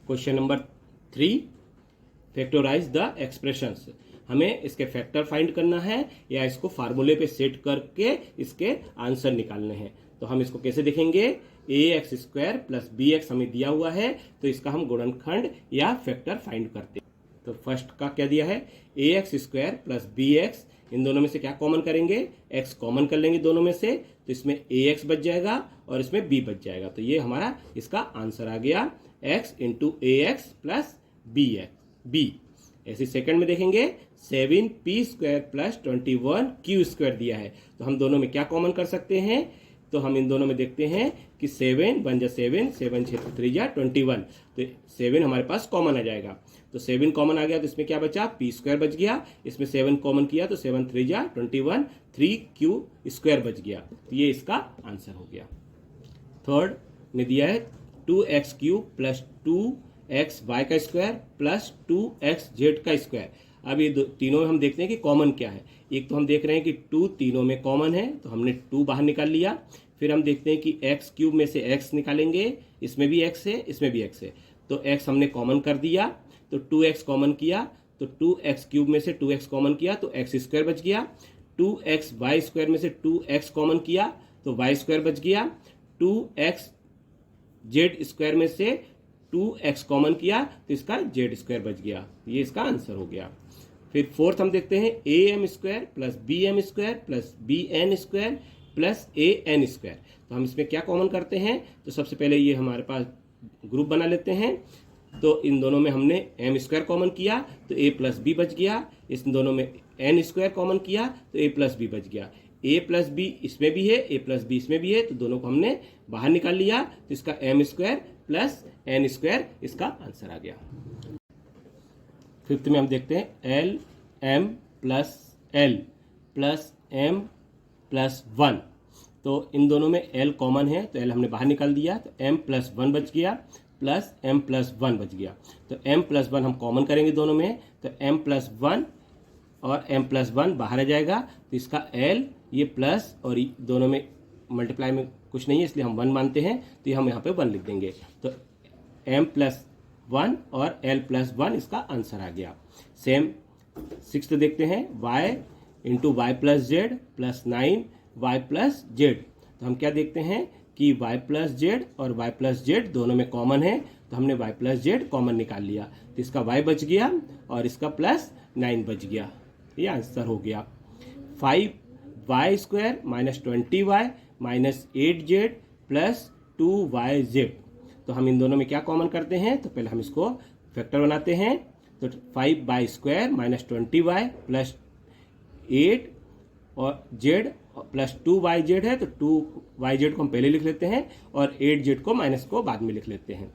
Question number 3, factorize the expressions. हमें इसके factor find करना है या इसको फार्मूले पे सेट करके इसके आंसर निकालने हैं। तो हम इसको कैसे देखेंगे, a x square plus b x हमें दिया हुआ है, तो इसका हम गुणनखंड या फैक्टर फाइंड करते हैं। तो फर्स्ट का क्या दिया है, a x square plus b x, इन दोनों में से क्या कॉमन करेंगे, एक्स कॉमन कर लेंगे दोनों में से, तो इसमें ए एक्स बच जाएगा और इसमें बी बच जाएगा। तो ये हमारा इसका आंसर आ गया, एक्स इंटू ए एक्स प्लस बी। ऐसे सेकंड में देखेंगे 7p square plus 21q square दिया है, तो हम दोनों में क्या कॉमन कर सकते हैं। तो हम इन दोनों में देखते हैं कि 7 1 जा 7, 7 6 3 जा 21, तो 7 हमारे पास कॉमन आ जाएगा। तो 7 कॉमन आ गया तो इसमें क्या बचा, p स्क्वायर बच गया। इसमें 7 कॉमन किया तो 7 3 जा 21, 3q स्क्वायर बच गया। तो ये इसका आंसर हो गया। थर्ड में दिया है 2x³ प्लस 2xy का स्क्वायर प्लस 2xz का स्क्वायर। अब ये तीनों में हम देखते हैं कि कॉमन क्या है। एक तो हम देख रहे हैं कि 2 तीनों में कॉमन है, तो हमने 2 बाहर निकाल लिया। फिर हम देखते हैं कि x³ में से x निकालेंगे, इसमें भी x है, इसमें भी x है, तो x हमने कॉमन कर दिया, तो 2x कॉमन किया, तो 2x³ में से 2x कॉमन किया तो x स्क्वायर बच गया। 2xy स्क्वायर में से 2x कॉमन किया तो y स्क्वायर बच गया। 2xz स्क्वायर में से 2x कॉमन किया तो इसका z स्क्वायर बच गया। ये इसका आंसर हो गया। फिर फोर्थ हम देखते हैं am square plus bm square plus bn square plus an square. तो हम इसमें क्या कॉमन करते हैं, तो सबसे पहले ये हमारे पास ग्रुप बना लेते हैं। तो इन दोनों में हमने m स्क्वायर कॉमन किया तो a प्लस बी बच गया। इस दोनों में n स्क्वायर कॉमन किया तो a प्लस बी बच गया। a प्लस बी इसमें भी है, a प्लस बी इसमें भी है, तो दोनों को हमने बाहर निकाल लिया, तो इसका m square plus n square इसका आंसर आ गया। फिफ्थ में हम देखते हैं l m plus l plus m plus 1। तो इन दोनों में l कॉमन है तो l हमने बाहर निकाल दिया, तो m प्लस 1 बच गया प्लस m प्लस 1 बच गया। तो m प्लस 1 हम कॉमन करेंगे दोनों में, तो m प्लस 1 और m प्लस 1 बाहर आ जाएगा, तो इसका l ये प्लस और दोनों में मल्टीप्लाई में कुछ नहीं है इसलिए हम 1 मानते हैं, तो ये हम यहाँ पे 1 लिख देंगे। तो m प्लस 1 और l प्लस 1 इसका आंसर आ गया। सेम सिक्स्थ देखते हैं y into y plus z plus 9y plus z. तो हम क्या देखते हैं कि y प्लस जेड और y प्लस जेड दोनों में कॉमन है, तो हमने y प्लस जेड कॉमन निकाल लिया, तो इसका y बच गया और इसका प्लस 9 बच गया। ये आंसर हो गया। 5y square minus 20y minus 8z plus 2yz। तो हम इन दोनों में क्या कॉमन करते हैं, तो पहले हम इसको फैक्टर बनाते हैं। तो 5y square minus 20y plus 8 और z प्लस 2yz है, तो 2yz को हम पहले लिख लेते हैं और 8z को माइनस को बाद में लिख लेते हैं।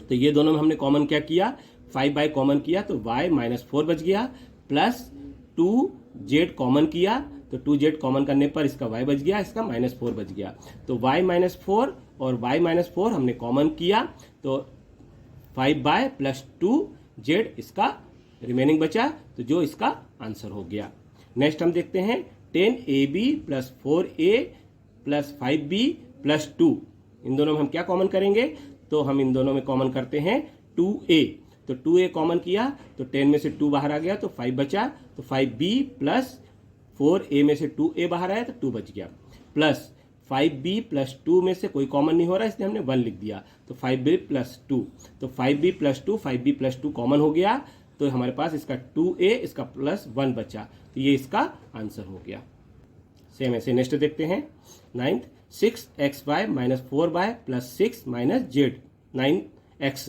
तो ये दोनों में हमने कॉमन क्या किया, 5y कॉमन किया तो y माइनस 4 बच गया, प्लस 2z कॉमन किया तो 2z कॉमन करने पर इसका y बच गया, इसका माइनस 4 बच गया। तो y माइनस 4 और y माइनस 4 हमने कॉमन किया, तो 5y प्लस 2z इसका रिमेनिंग बचा, तो जो इसका आंसर हो गया। नेक्स्ट हम देखते हैं 10ab plus 4a plus 5b plus 2। इन दोनों में हम क्या कॉमन करेंगे, तो हम इन दोनों में कॉमन करते हैं 2a। तो 2a कॉमन किया तो 10 में से 2 बाहर आ गया तो 5 बचा, तो 5b प्लस 4a में से 2a बाहर आया तो 2 बच गया, प्लस 5b प्लस 2 में से कोई कॉमन नहीं हो रहा इसलिए हमने 1 लिख दिया, तो 5b प्लस 2। तो 5b plus 2 5b plus 2 common हो गया, तो हमारे पास इसका 2a इसका प्लस 1 बचा, तो ये इसका आंसर हो गया। सेम ऐसे नेक्स्ट देखते हैं 9th 6xy minus 4y plus 6 minus Z 9x।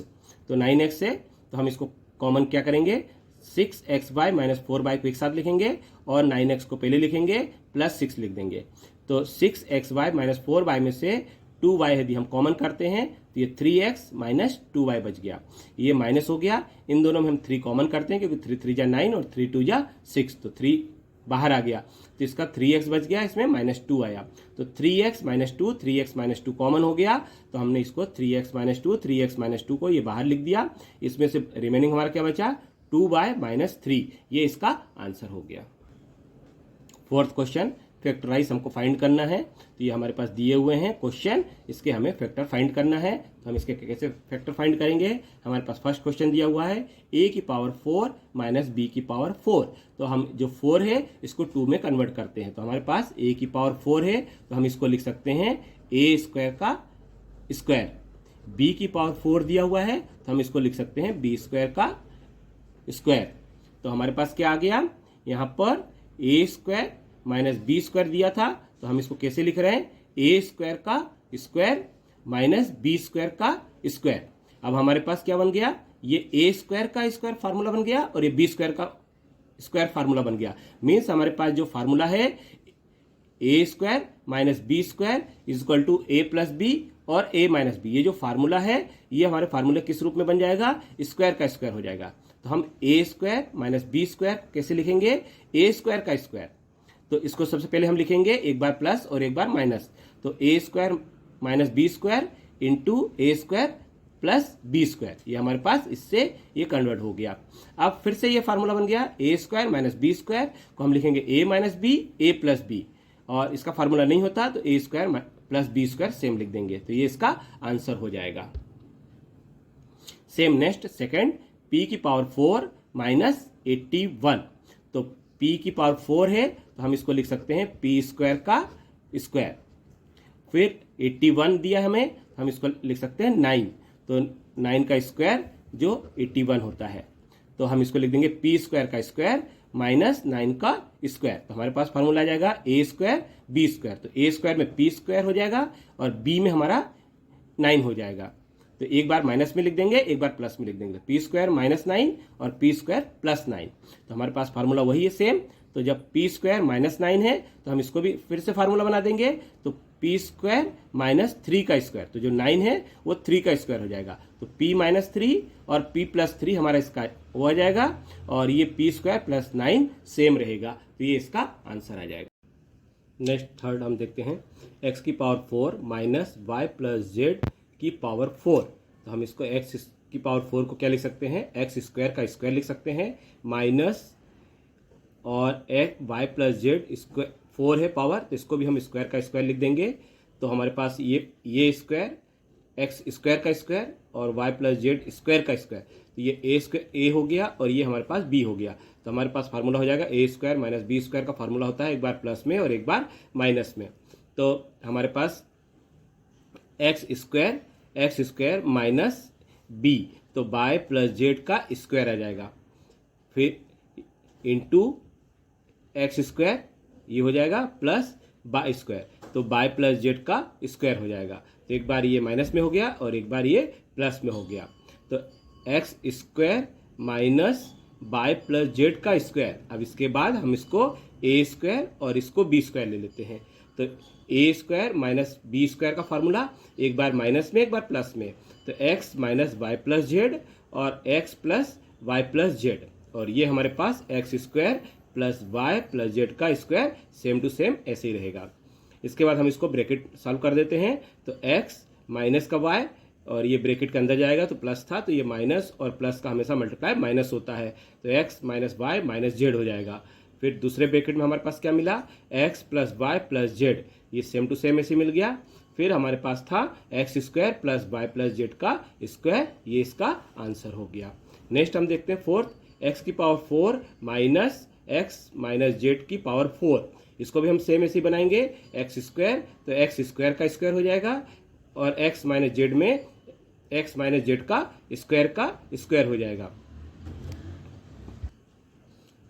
तो 9x है तो हम इसको कॉमन क्या करेंगे, 6xy माइनस 4y को एक साथ लिखेंगे और 9x को पहले लिखेंगे प्लस 6 लिख देंगे। तो 6xy माइनस 4y में से 2y यदि हम कॉमन करते हैं तो ये 3x माइनस 2y बच गया, ये माइनस हो गया। इन दोनों में हम 3 कॉमन करते हैं क्योंकि 3 3 जा 9 और 3 2 जा 6, तो 3 बाहर आ गया, तो इसका 3x बच गया, इसमें माइनस 2 आया, तो 3x minus 2 3x minus 2 common हो गया, तो हमने इसको 3x माइनस 2 3x माइनस 2 को ये बाहर लिख दिया। इसमें से रिमेनिंग हमारा क्या बचा, 2y माइनस 3, ये इसका आंसर हो गया। फोर्थ क्वेश्चन फैक्टराइज हमको फाइंड करना है। तो ये हमारे पास दिए हुए हैं क्वेश्चन, इसके हमें फैक्टर फाइंड करना है। तो हम इसके कैसे फैक्टर फाइंड करेंगे? हमारे पास फर्स्ट क्वेश्चन दिया हुआ है a की पावर 4 माइनस b की पावर 4। तो हम जो 4 है इसको 2 में कन्वर्ट करते हैं। तो हमारे पास a की पावर 4 है, तो हम इसको लिख सकते हैं a स्क्वायर का स्क्वायर। b की पावर 4 दिया हुआ है, तो हम इसको लिख सकते हैं b स्क्वायर का स्क्वायर। तो हमारे पास क्या आ गया? यहाँ पर a square minus B square दिया था, तो हम इसको कैसे लिख रहे हैं? a स्क्वायर का स्क्वायर माइनस बी स्क्वायर का स्क्वायर। अब हमारे पास क्या बन गया? ये a स्क्वायर का स्क्वायर फार्मूला बन गया और ये b स्क्वायर का स्क्वायर फार्मूला बन गया। मीन्स हमारे पास जो फार्मूला है a square minus B square is equal to a plus B और a माइनस बी। ये जो फार्मूला है ये हमारे फार्मूले किस रूप में बन जाएगा? स्क्वायर का स्क्वायर हो जाएगा। तो हम a square minus B square कैसे लिखेंगे? a स्क्वायर का स्क्वायर। तो इसको सबसे पहले हम लिखेंगे एक बार प्लस और एक बार माइनस। तो a square minus B square into A square plus B square, ये हमारे पास इससे ये कन्वर्ट हो गया। अब फिर से ये फार्मूला बन गया a square minus B square को हम लिखेंगे a minus B A plus B, और इसका फार्मूला नहीं होता तो a square plus B square same लिख देंगे। तो ये इसका आंसर हो जाएगा। सेम नेक्स्ट सेकंड p की पावर 4 माइनस 81। तो p की पावर 4 है तो हम इसको लिख सकते हैं p स्क्वायर का स्क्वायर। फिर 81 दिया हमें, हम इसको लिख सकते हैं 9। तो 9 का स्क्वायर जो 81 होता है, तो हम इसको लिख देंगे p स्क्वायर का स्क्वायर माइनस 9 का स्क्वायर। तो हमारे पास फॉर्मूला आ जाएगा a स्क्वायर बी स्क्वायर। तो a स्क्वायर में p स्क्वायर हो जाएगा और b में हमारा 9 हो जाएगा। तो एक बार माइनस में लिख देंगे, एक बार प्लस में लिख देंगे। p स्क्वायर माइनस 9 और p स्क्वायर प्लस 9। तो हमारे पास फार्मूला वही है सेम। तो जब p स्क्वायर माइनस 9 है तो हम इसको भी फिर से फार्मूला बना देंगे। तो p स्क्वायर माइनस 3 का स्क्वायर, तो जो 9 है वो 3 का स्क्वायर हो जाएगा। तो p माइनस 3 और p प्लस 3 हमारा इसका वो आ जाएगा, और ये p स्क्वायर प्लस 9 सेम रहेगा। तो ये इसका आंसर आ जाएगा। नेक्स्ट थर्ड हम देखते हैं x की power 4 minus y plus z की पावर 4। तो हम इसको x की पावर 4 को क्या लिख सकते हैं? x स्क्वायर का स्क्वायर लिख सकते हैं माइनस और वाई प्लस जेड स्क्वायर 4 है पावर, तो इसको भी हम स्क्वायर का स्क्वायर लिख देंगे। तो हमारे पास ये स्क्वायर एक्स स्क्वायर का स्क्वायर और वाई प्लस जेड स्क्वायर का स्क्वायर, तो ये ए स्क्वायर ए हो गया और ये हमारे पास बी हो गया। तो हमारे पास फार्मूला हो जाएगा ए स्क्वायर माइनस बी स्क्वायर का फार्मूला होता है एक बार प्लस में और एक बार माइनस में। तो हमारे पास एक्स स्क्वायर माइनस बी, तो बाय प्लस जेड का स्क्वायर आ जाएगा। फिर इंटू एक्स स्क्वायर ये हो जाएगा प्लस बाय स्क्वायर, तो बाय प्लस जेड का स्क्वायर हो जाएगा। तो एक बार ये माइनस में हो गया और एक बार ये प्लस में हो गया। तो x square minus y plus z का स्क्वायर। अब इसके बाद हम इसको ए स्क्वायर और इसको बी स्क्वायर ले लेते हैं। तो a square minus B square का फार्मूला एक बार माइनस में एक बार प्लस में, तो x minus y plus z और x plus y plus z, और ये हमारे पास x square plus y plus z का स्क्वायर सेम टू सेम ऐसे ही रहेगा। इसके बाद हम इसको ब्रैकेट सॉल्व कर देते हैं। तो x माइनस का y और ये ब्रैकेट के अंदर जाएगा तो प्लस था, तो ये माइनस और प्लस का हमेशा मल्टीप्लाई माइनस होता है, तो x minus y minus z हो जाएगा। फिर दूसरे ब्रैकेट में हमारे पास क्या मिला? x plus y plus z, ये सेम टू सेम ऐसे मिल गया। फिर हमारे पास था x square plus y plus z का स्क्वायर, ये इसका आंसर हो गया। नेक्स्ट हम देखते हैं फोर्थ, एक्स की power 4 minus x minus z की पावर 4। इसको भी हम सेम ऐसे बनाएंगे, एक्स स्क्वायर तो एक्स स्क्वायर का स्क्वायर हो जाएगा और एक्स माइनस जेड में एक्स माइनस जेड का स्क्वायर हो जाएगा।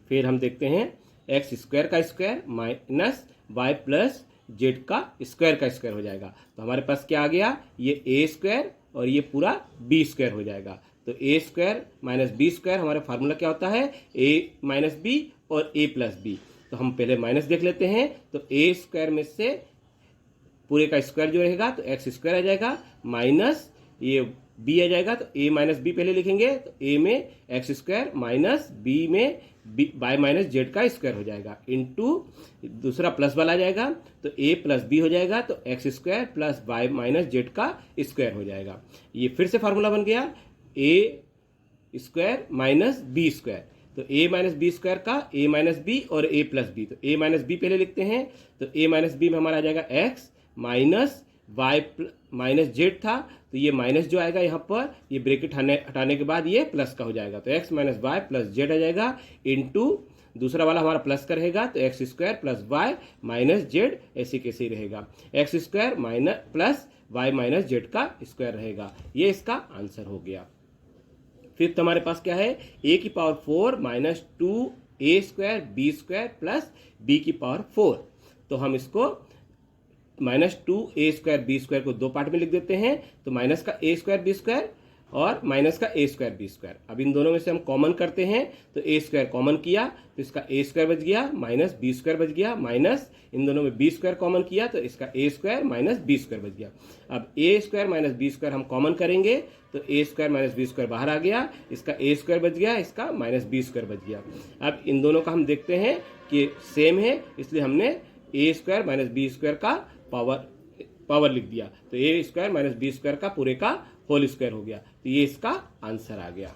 फिर हम देखते हैं एक्स स्क्वायर का square minus y plus z का स्क्वायर हो जाएगा। तो हमारे पास क्या आ गया? ये ए स्क्वायर और ये पूरा बी स्क्वायर हो जाएगा। तो a square minus B square हमारा फार्मूला क्या होता है? ए माइनस बी और ए प्लस बी। तो हम पहले माइनस देख लेते हैं। तो ए स्क्वायर में से पूरे का स्क्वायर जो रहेगा तो एक्स स्क्वायर आ जाएगा, माइनस ये बी आ जाएगा, तो ए माइनस बी पहले लिखेंगे। तो ए में एक्स स्क्वायर माइनस बी में बाय माइनस जेड का स्क्वायर हो जाएगा, इनटू दूसरा प्लस वाला आ जाएगा, तो ए प्लस बी हो जाएगा, तो x square plus by minus z का स्क्वायर हो जाएगा। ये फिर से फार्मूला बन गया ए स्क्वायर माइनस बी स्क्वायर। तो a माइनस बी स्क्वायर का a माइनस बी और a प्लस बी, तो a माइनस बी पहले लिखते हैं। तो a माइनस बी में हमारा आ जाएगा x minus y minus z था, तो ये माइनस जो आएगा यहाँ पर, ये ब्रैकेट हटाने के बाद ये प्लस का हो जाएगा, तो x minus y plus z आ जाएगा, इनटू दूसरा वाला हमारा प्लस का रहेगा, तो x square plus y minus z ऐसे कैसे रहेगा, x square minus plus y minus z का स्क्वायर रहेगा। ये इसका आंसर हो गया। फिफ्थ हमारे पास क्या है, a की power 4 minus 2a square B square plus b की पावर 4। तो हम इसको minus 2a square B square को दो पार्ट में लिख देते हैं, तो माइनस का a स्क्वायर बी स्क्वायर और माइनस का a स्क्वायर बी स्क्वायर। अब इन दोनों में से हम कॉमन करते हैं, तो a स्क्वायर कॉमन किया तो इसका a स्क्वायर बच गया, माइनस b स्क्वायर बच गया, माइनस इन दोनों में b स्क्वायर कॉमन किया तो इसका a square minus b square बच गया। अब a square minus b square हम कॉमन करेंगे तो a square minus b square बाहर आ गया, इसका a स्क्वायर बच गया, इसका माइनस b स्क्वायर बच गया। अब इन दोनों का हम देखते हैं कि सेम है, इसलिए हमने a square minus b square का पावर लिख दिया, तो a square minus b square का पूरे का होल स्क्वायर हो गया, तो ये इसका आंसर आ गया।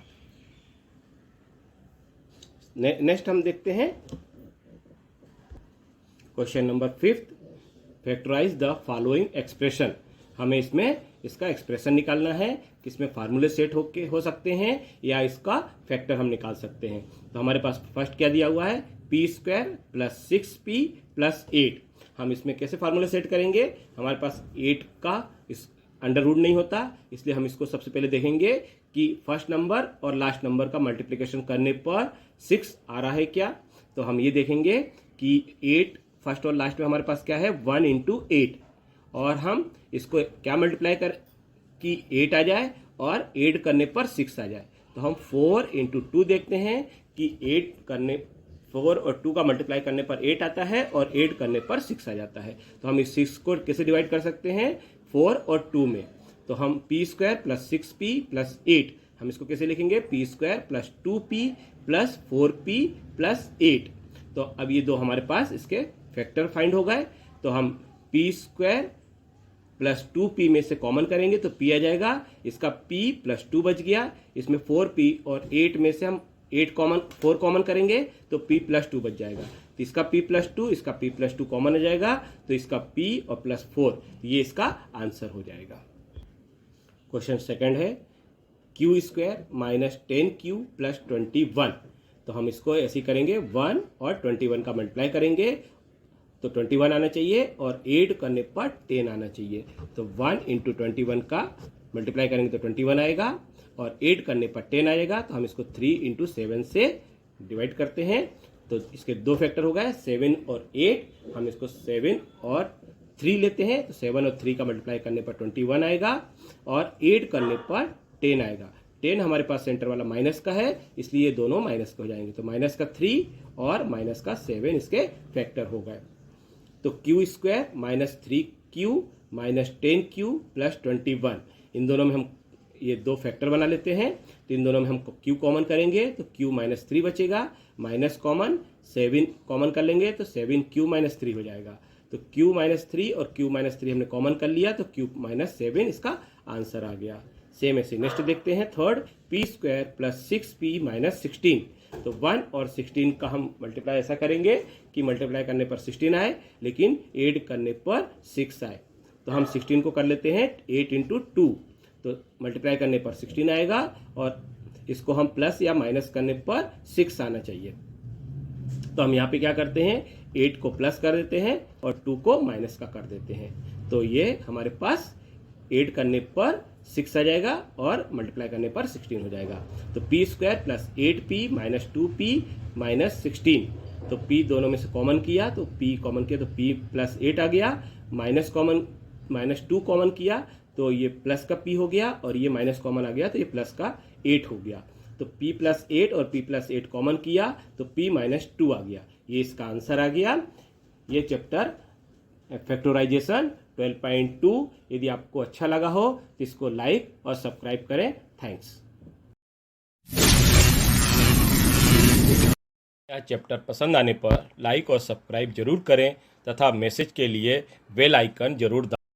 नेक्स्ट हम देखते हैं question number 5, factorize the following expression. हमें इसमें इसका एक्सप्रेशन निकालना है कि इसमें फार्मूले सेट हो सकते हैं या इसका फैक्टर हम निकाल सकते हैं। तो हमारे पास फर्स्ट क्या दिया हुआ है, P square plus 6p plus 8। हम इसमें कैसे फार्मूले सेट करेंगे, हमारे पास 8 का इस अंडर रूट नहीं होता, इसलिए हम इसको सबसे पहले देखेंगे कि फर्स्ट नंबर और लास्ट नंबर का मल्टीप्लिकेशन करने पर 6 आ रहा है क्या। तो हम ये देखेंगे कि 8 फर्स्ट और लास्ट में हमारे पास क्या है 1 इंटू 8, और हम इसको क्या मल्टीप्लाई कर कि 8 आ जाए और 8 करने पर 6 आ जाए। तो हम 4 इंटू 2 देखते हैं कि 4 और 2 का मल्टीप्लाई करने पर 8 आता है और 8 करने पर 6 आ जाता है। तो हम इस 6 को कैसे डिवाइड कर सकते हैं, 4 और 2 में। तो हम P square plus 6p plus 8, हम इसको कैसे लिखेंगे, P square plus 2p plus 4p plus 8। तो अब ये दो हमारे पास इसके फैक्टर फाइंड हो गए, तो हम पी स्क्वायर प्लस 2p में से कॉमन करेंगे तो p आ जाएगा, इसका p प्लस 2 बच गया, इसमें 4p और 8 में से हम 4 कॉमन करेंगे तो p प्लस 2 बच जाएगा, तो इसका p प्लस 2 इसका p प्लस 2 कॉमन आ जाएगा, तो इसका p और प्लस 4 ये इसका आंसर हो जाएगा। क्वेश्चन सेकंड है, q square minus 10q plus 21। तो हम इसको ऐसे करेंगे 1 और 21 का मल्टीप्लाई करेंगे तो 21 आना चाहिए और 8 करने पर 10 आना चाहिए। तो 1 इंटू 21 का मल्टीप्लाई करेंगे तो 21 आएगा और 8 करने पर 10 आएगा। तो हम इसको 3 इंटू 7 से डिवाइड करते हैं, तो इसके दो फैक्टर हो गए 7 और 8। हम इसको 7 और 3 लेते हैं, तो 7 और 3 का मल्टीप्लाई करने पर 21 आएगा और 8 करने पर 10 आएगा। 10 हमारे पास सेंटर वाला माइनस का है, इसलिए ये दोनों माइनस के हो जाएंगे, तो माइनस का 3 और माइनस का 7 इसके फैक्टर हो गए। तो Q square minus 3q minus 10q plus 21, इन दोनों में हम ये दो फैक्टर बना लेते हैं, तो इन दोनों में हम q कॉमन करेंगे तो q माइनस 3 बचेगा, माइनस कॉमन 7 कॉमन कर लेंगे तो 7q माइनस 3 हो जाएगा। तो q माइनस 3 और q माइनस 3 हमने कॉमन कर लिया तो q माइनस 7 इसका आंसर आ गया। सेम ऐसे नेक्स्ट देखते हैं third, P square plus 6p minus 16। तो 1 और 16 का हम मल्टीप्लाई ऐसा करेंगे कि मल्टीप्लाई करने पर 16 आए लेकिन ऐड करने पर 6 आए। तो हम 16 को कर लेते हैं 8 इंटू 2, तो मल्टीप्लाई करने पर 16 आएगा और इसको हम प्लस या माइनस करने पर 6 आना चाहिए। तो हम यहाँ पे क्या करते हैं, 8 को प्लस कर देते हैं और 2 को माइनस का कर देते हैं, तो ये हमारे पास 8 करने पर 6 आ जाएगा और मल्टीप्लाई करने पर 16 हो जाएगा। तो P square plus 8p minus 2p minus 16, तो p दोनों में से कॉमन किया तो p कॉमन किया तो p प्लस 8 आ गया, माइनस 2 कॉमन किया तो ये प्लस का p हो गया और ये माइनस कॉमन आ गया तो ये प्लस का 8 हो गया। तो p प्लस 8 और p प्लस 8 कॉमन किया तो p माइनस 2 आ गया, ये इसका आंसर आ गया। ये चैप्टर फैक्टराइजेशन 12.2 यदि आपको अच्छा लगा हो तो इसको लाइक और सब्सक्राइब करें। थैंक्स। यह चैप्टर पसंद आने पर लाइक और सब्सक्राइब जरूर करें तथा मैसेज के लिए बेल आइकन जरूर दबाएं।